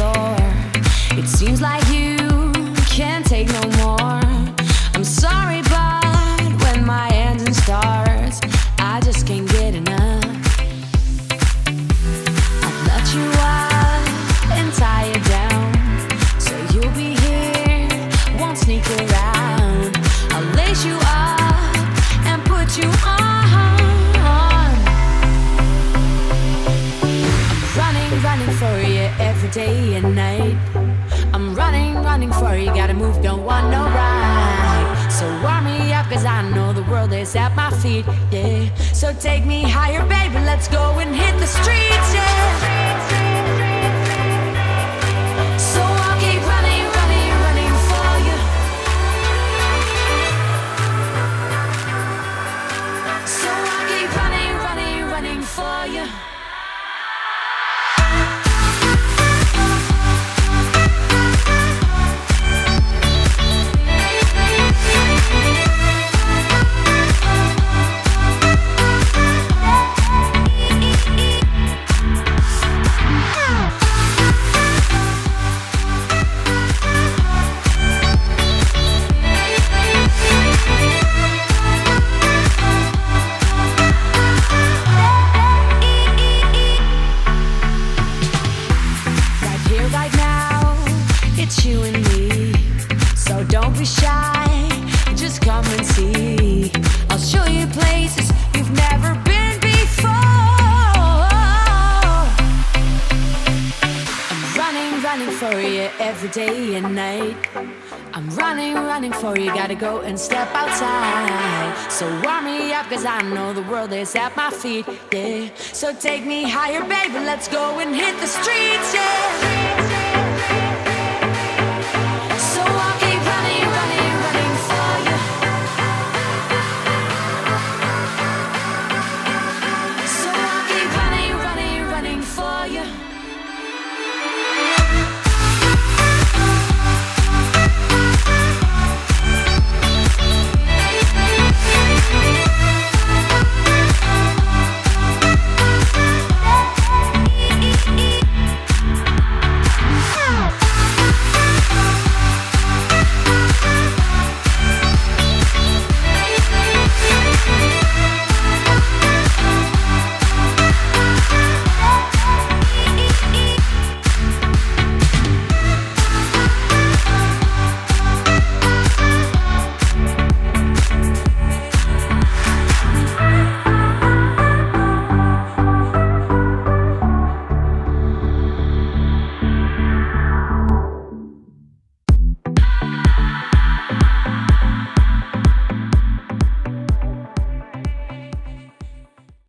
floor. It seems like you can't take no more. I'm sorry, but when my engine starts, I just can't get enough. I'll let you up and tie it down, so you'll be here, won't sneak around. I'll lace you up and put you on. Running for you every day and night. I'm running for you, gotta move, don't want no ride. So warm me up, cause I know the world is at my feet, yeah. So take me higher, baby, let's go and hit the streets, yeah. So I'll keep running for you. So I'll keep running for you. You and me, so don't be shy, just come and see. I'll show you places you've never been before. I'm running for you every day and night. I'm running for you, gotta go and step outside. So warm me up, cause I know the world is at my feet, yeah. So take me higher, baby, let's go and hit the streets, yeah.